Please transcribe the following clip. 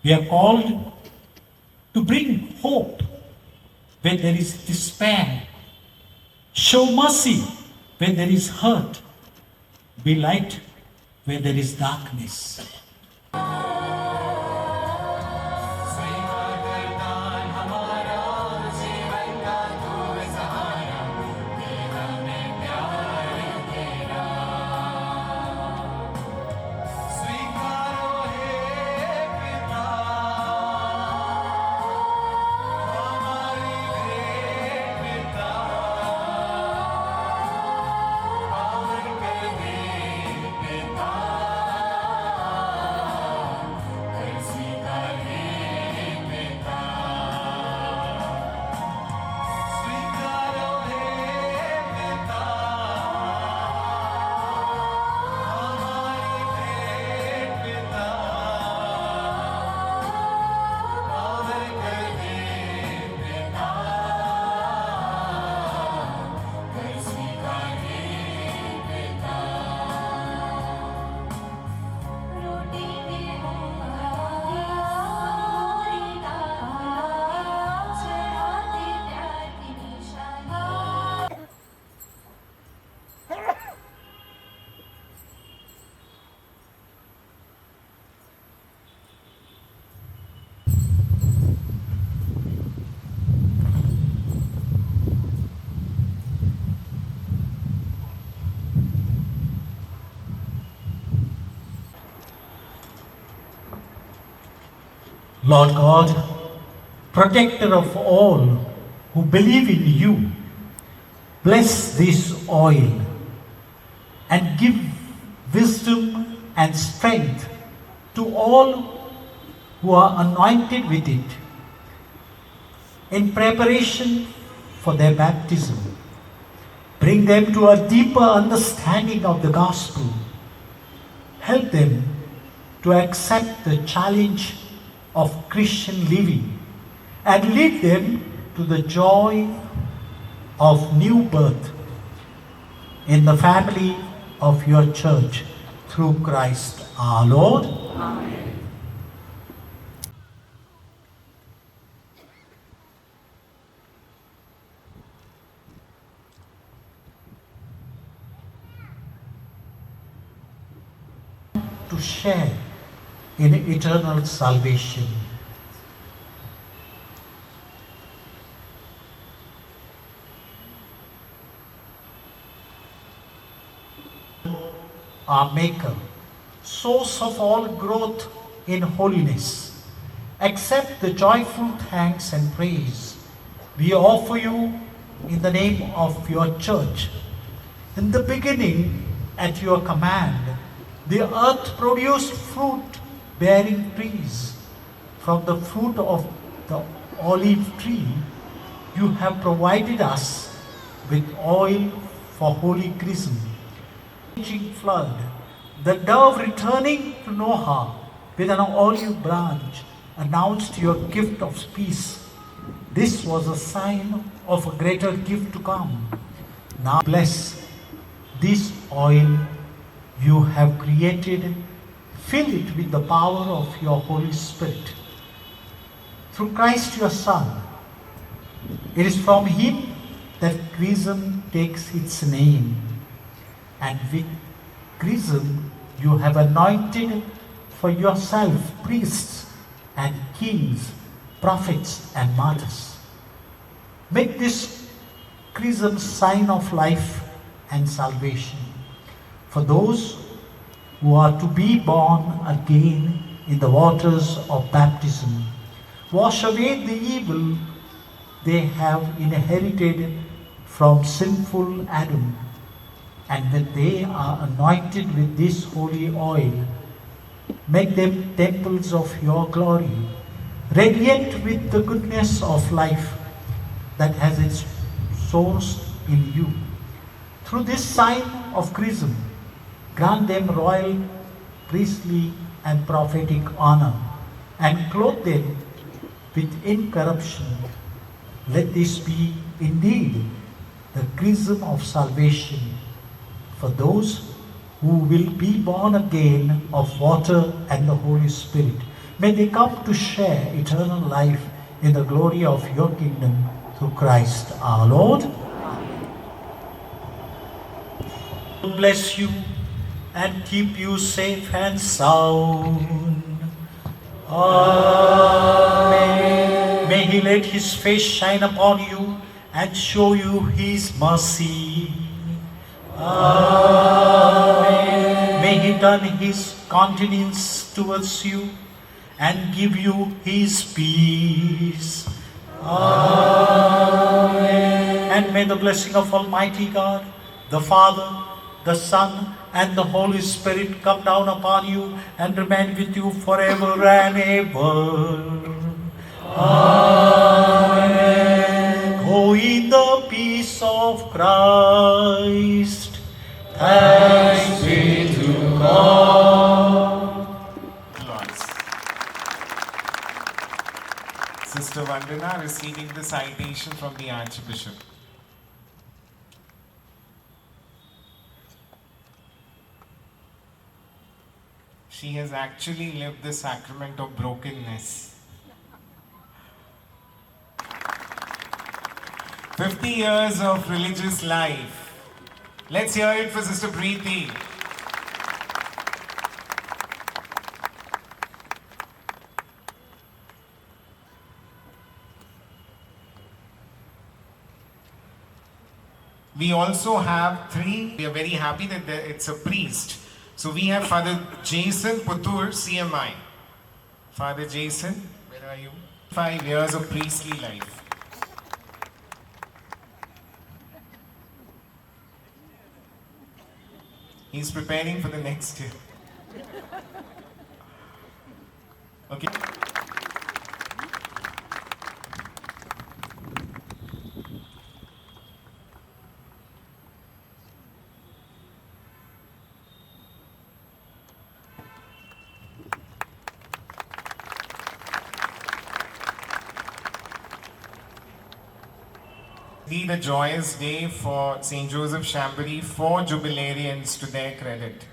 We are called to bring hope when there is despair. Show mercy when there is hurt. Be light where there is darkness. Lord God, protector of all who believe in you, bless this oil and give wisdom and strength to all who are anointed with it in preparation for their baptism. Bring them to a deeper understanding of the gospel. Help them to accept the challenge of Christian living and lead them to the joy of new birth in the family of your church through Christ our Lord. Amen. To share in eternal salvation. Our Maker, source of all growth in holiness, accept the joyful thanks and praise we offer you in the name of your church. In the beginning, at your command, the earth produced fruit-bearing trees. From the fruit of the olive tree, you have provided us with oil for Holy Chrism. Flood, the dove returning to Noah with an olive branch announced your gift of peace. This was a sign of a greater gift to come. Now bless this oil you have created, fill it with the power of your Holy Spirit. Through Christ your Son, it is from him that chrism takes its name. And with chrism you have anointed for yourself priests and kings, prophets and martyrs. Make this chrism sign of life and salvation for those who are to be born again in the waters of baptism. Wash away the evil they have inherited from sinful Adam. And when they are anointed with this holy oil, make them temples of your glory, radiant with the goodness of life that has its source in you. Through this sign of chrism, grant them royal, priestly and prophetic honor, and clothe them with incorruption. Let this be indeed the chrism of salvation for those who will be born again of water and the Holy Spirit. May they come to share eternal life in the glory of your kingdom through Christ our Lord. Bless you and keep you safe and sound. Amen. May He let His face shine upon you and show you His mercy. Amen. May He turn His countenance towards you and give you His peace. Amen. And may the blessing of Almighty God, the Father, the Son, and the Holy Spirit come down upon you and remain with you forever and ever. Amen. Go in the peace of Christ. Thanks be to God. Sister Vandana receiving the citation from the Archbishop. She has actually lived the sacrament of brokenness. 50 years of religious life. Let's hear it for Sister Preeti. We also have three. We are very happy that it's a priest. So we have Father Jason Putur, CMI. Father Jason, where are you? 5 years of priestly life. He's preparing for the next year. Okay. Indeed a joyous day for St. Joseph Chambéry, 4 Jubilarians to their credit.